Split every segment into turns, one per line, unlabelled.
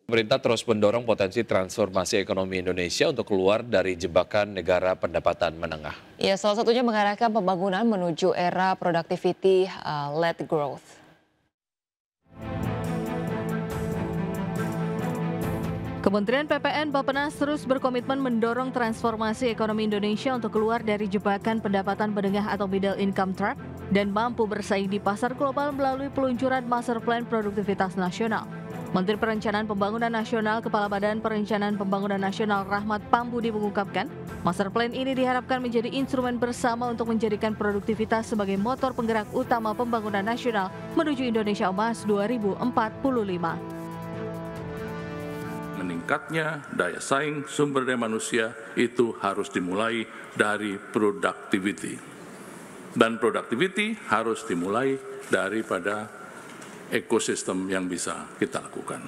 Pemerintah terus mendorong potensi transformasi ekonomi Indonesia untuk keluar dari jebakan negara pendapatan menengah.
Ya, salah satunya mengarahkan pembangunan menuju era productivity-led growth.
Kementerian PPN Bappenas terus berkomitmen mendorong transformasi ekonomi Indonesia untuk keluar dari jebakan pendapatan menengah atau middle income trap dan mampu bersaing di pasar global melalui peluncuran Master Plan Produktivitas Nasional. Menteri Perencanaan Pembangunan Nasional Kepala Badan Perencanaan Pembangunan Nasional Rahmat Pambudi mengungkapkan, Master Plan ini diharapkan menjadi instrumen bersama untuk menjadikan produktivitas sebagai motor penggerak utama pembangunan nasional menuju Indonesia Emas 2045.
Meningkatnya daya saing sumber daya manusia itu harus dimulai dari productivity. Dan productivity harus dimulai daripada ekosistem yang bisa kita lakukan.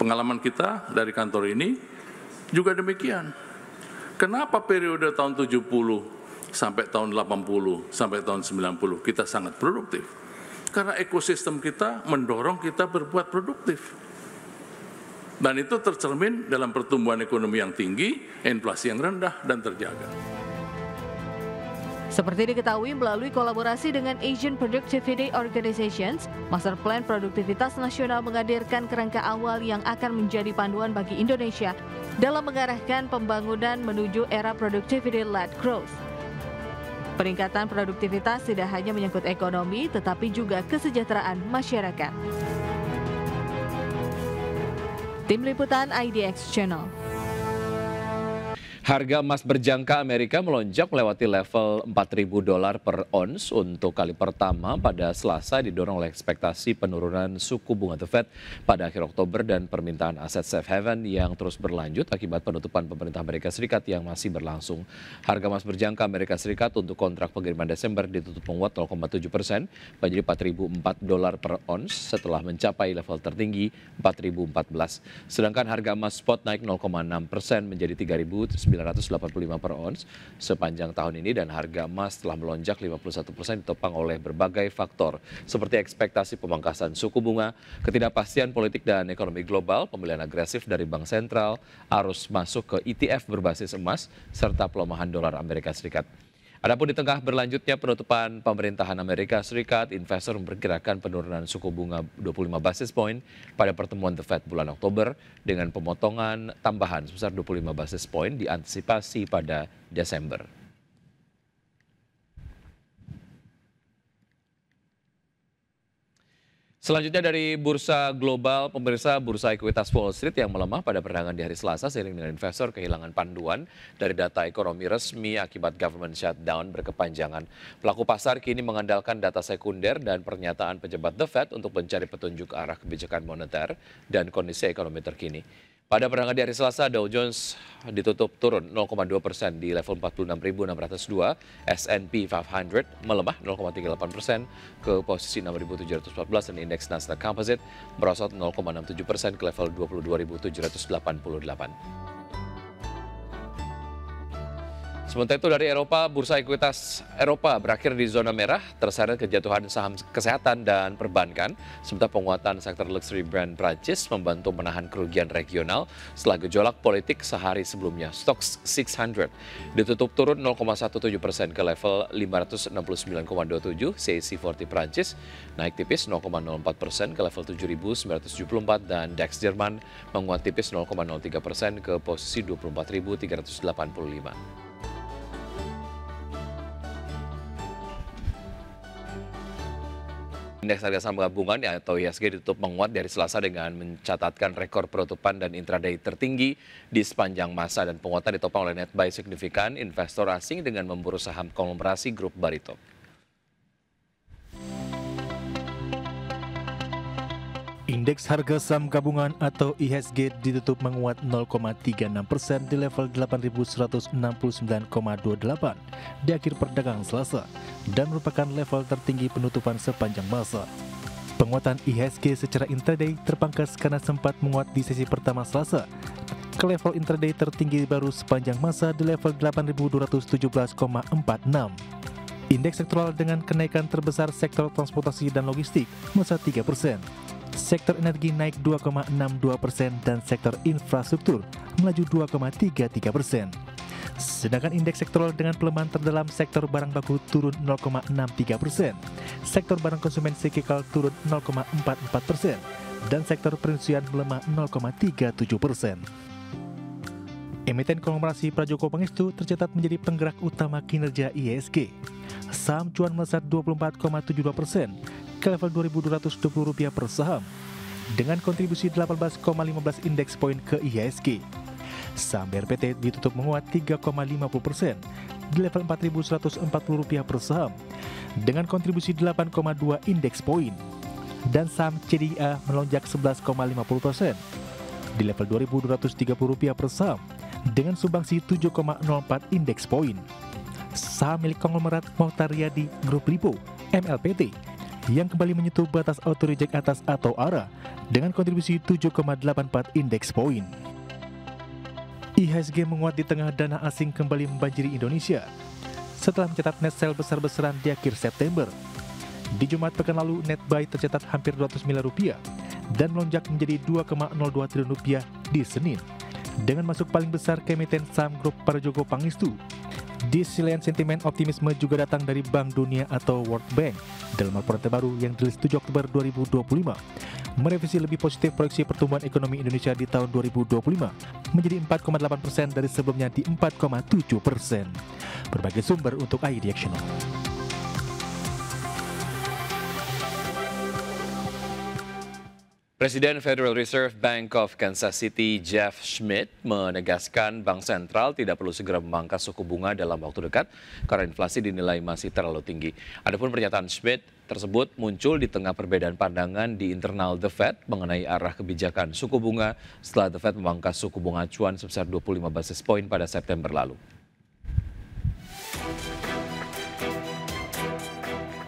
Pengalaman kita dari kantor ini juga demikian. Kenapa periode tahun 70 sampai tahun 80 sampai tahun 90 kita sangat produktif? Karena ekosistem kita mendorong kita berbuat produktif. Dan itu tercermin dalam pertumbuhan ekonomi yang tinggi, inflasi yang rendah dan terjaga.
Seperti diketahui melalui kolaborasi dengan Asian Productivity Organizations, Master Plan Produktivitas Nasional menghadirkan kerangka awal yang akan menjadi panduan bagi Indonesia dalam mengarahkan pembangunan menuju era productivity-led growth. Peningkatan produktivitas tidak hanya menyangkut ekonomi, tetapi juga kesejahteraan masyarakat. Tim Liputan IDX Channel.
Harga emas berjangka Amerika melonjak melewati level $4.000 per ons untuk kali pertama pada Selasa, didorong oleh ekspektasi penurunan suku bunga The Fed pada akhir Oktober dan permintaan aset safe haven yang terus berlanjut akibat penutupan pemerintah Amerika Serikat yang masih berlangsung. Harga emas berjangka Amerika Serikat untuk kontrak pengiriman Desember ditutup menguat 0,7% menjadi $4.004 per ons setelah mencapai level tertinggi $4.014. Sedangkan harga emas spot naik 0,6% menjadi $3.985 per ons sepanjang tahun ini, dan harga emas telah melonjak 51% ditopang oleh berbagai faktor seperti ekspektasi pemangkasan suku bunga, ketidakpastian politik dan ekonomi global, pembelian agresif dari bank sentral, arus masuk ke ETF berbasis emas, serta pelemahan dolar Amerika Serikat. Adapun di tengah berlanjutnya penutupan pemerintahan Amerika Serikat, investor memperkirakan penurunan suku bunga 25 basis point pada pertemuan The Fed bulan Oktober dengan pemotongan tambahan sebesar 25 basis point diantisipasi pada Desember. Selanjutnya dari bursa global, pemirsa, bursa ekuitas Wall Street yang melemah pada perdagangan di hari Selasa seiring dengan investor kehilangan panduan dari data ekonomi resmi akibat government shutdown berkepanjangan. Pelaku pasar kini mengandalkan data sekunder dan pernyataan pejabat The Fed untuk mencari petunjuk arah kebijakan moneter dan kondisi ekonomi terkini. Pada perdagangan di hari Selasa, Dow Jones ditutup turun 0,2% di level 46.602, S&P 500 melemah 0,38% ke posisi 6.714 dan indeks Nasdaq Composite merosot 0,67% ke level 22.788. Sementara itu dari Eropa, bursa ekuitas Eropa berakhir di zona merah, terseret kejatuhan saham kesehatan dan perbankan, sementara penguatan sektor luxury brand Prancis membantu menahan kerugian regional setelah gejolak politik sehari sebelumnya. Stoxx 600 ditutup turun 0,17% ke level 569,27, CAC 40 Prancis naik tipis 0,04% ke level 7.974 dan DAX Jerman menguat tipis 0,03% ke posisi 24.385. Indeks harga saham gabungan atau IHSG ditutup menguat dari Selasa dengan mencatatkan rekor penutupan dan intraday tertinggi di sepanjang masa, dan penguatan ditopang oleh net buy signifikan investor asing dengan memburu saham konglomerasi grup Barito.
Indeks harga saham gabungan atau IHSG ditutup menguat 0,36% di level 8.169,28 di akhir perdagangan Selasa dan merupakan level tertinggi penutupan sepanjang masa. Penguatan IHSG secara intraday terpangkas karena sempat menguat di sesi pertama Selasa ke level intraday tertinggi baru sepanjang masa di level 8.217,46. Indeks sektoral dengan kenaikan terbesar sektor transportasi dan logistik melesat 3%. sektor energi naik 2,62% dan sektor infrastruktur melaju 2,33%. Sedangkan indeks sektoral dengan pelemahan terdalam sektor barang baku turun 0,63%, sektor barang konsumen siklikal turun 0,44%, dan sektor perindustrian melemah 0,37%. Emiten konglomerasi Prajogo Pangestu tercatat menjadi penggerak utama kinerja IHSG. Saham cuan melesat 24,72% ke level Rp2.220 per saham, dengan kontribusi 18,15 indeks poin ke IHSG. Saham BRPT ditutup menguat 3,50% di level Rp4.140 per saham dengan kontribusi 8,2 indeks poin. Dan saham CDIA melonjak 11,50% di level Rp2.230 per saham dengan sumbangsi 7,04 indeks poin. Saham milik konglomerat Mohtar Riyadi Grup Lipo MLPT yang kembali menyentuh batas auto reject atas atau ARA dengan kontribusi 7,84 indeks poin. IHSG menguat di tengah dana asing kembali membanjiri Indonesia setelah mencatat net sale besar-besaran di akhir September. Di Jumat pekan lalu, net buy tercatat hampir Rp200 miliar dan melonjak menjadi Rp2,02 triliun di Senin, dengan masuk paling besar ke emiten saham grup Prajogo Pangestu. Di sisi lain, sentimen optimisme juga datang dari Bank Dunia atau World Bank dalam laporan terbaru yang dirilis 7 Oktober 2025, merevisi lebih positif proyeksi pertumbuhan ekonomi Indonesia di tahun 2025 menjadi 4,8% dari sebelumnya di 4,7%. Berbagai sumber untuk ID Actional.
Presiden Federal Reserve Bank of Kansas City Jeff Schmidt menegaskan Bank Sentral tidak perlu segera memangkas suku bunga dalam waktu dekat karena inflasi dinilai masih terlalu tinggi. Adapun pernyataan Schmidt tersebut muncul di tengah perbedaan pandangan di internal The Fed mengenai arah kebijakan suku bunga setelah The Fed memangkas suku bunga acuan sebesar 25 basis poin pada September lalu.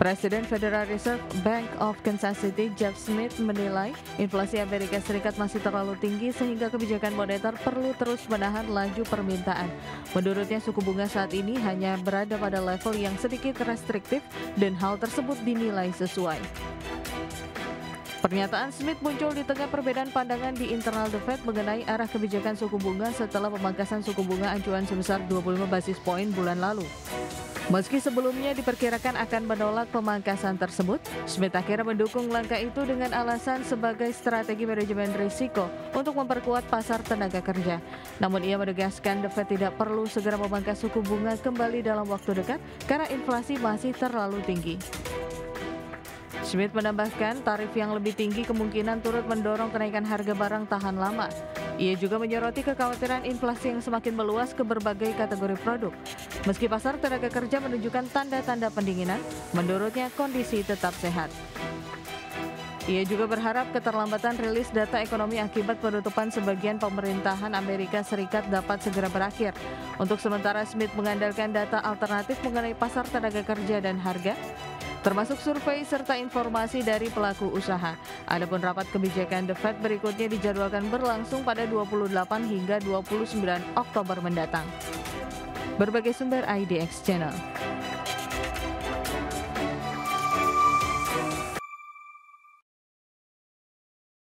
Presiden Federal Reserve Bank of Kansas City Jeff Schmidt menilai inflasi Amerika Serikat masih terlalu tinggi sehingga kebijakan moneter perlu terus menahan laju permintaan. Menurutnya suku bunga saat ini hanya berada pada level yang sedikit restriktif dan hal tersebut dinilai sesuai. Pernyataan Schmidt muncul di tengah perbedaan pandangan di internal The Fed mengenai arah kebijakan suku bunga setelah pemangkasan suku bunga acuan sebesar 25 basis poin bulan lalu. Meski sebelumnya diperkirakan akan menolak pemangkasan tersebut, Schmidt akhirnya mendukung langkah itu dengan alasan sebagai strategi manajemen risiko untuk memperkuat pasar tenaga kerja. Namun ia menegaskan The Fed tidak perlu segera memangkas suku bunga kembali dalam waktu dekat karena inflasi masih terlalu tinggi. Schmidt menambahkan tarif yang lebih tinggi kemungkinan turut mendorong kenaikan harga barang tahan lama. Ia juga menyoroti kekhawatiran inflasi yang semakin meluas ke berbagai kategori produk. Meski pasar tenaga kerja menunjukkan tanda-tanda pendinginan, menurutnya kondisi tetap sehat. Ia juga berharap keterlambatan rilis data ekonomi akibat penutupan sebagian pemerintahan Amerika Serikat dapat segera berakhir. Untuk sementara, Schmidt mengandalkan data alternatif mengenai pasar tenaga kerja dan harga, termasuk survei serta informasi dari pelaku usaha. Adapun rapat kebijakan The Fed berikutnya dijadwalkan berlangsung pada 28 hingga 29 Oktober mendatang. Berbagai sumber IDX Channel.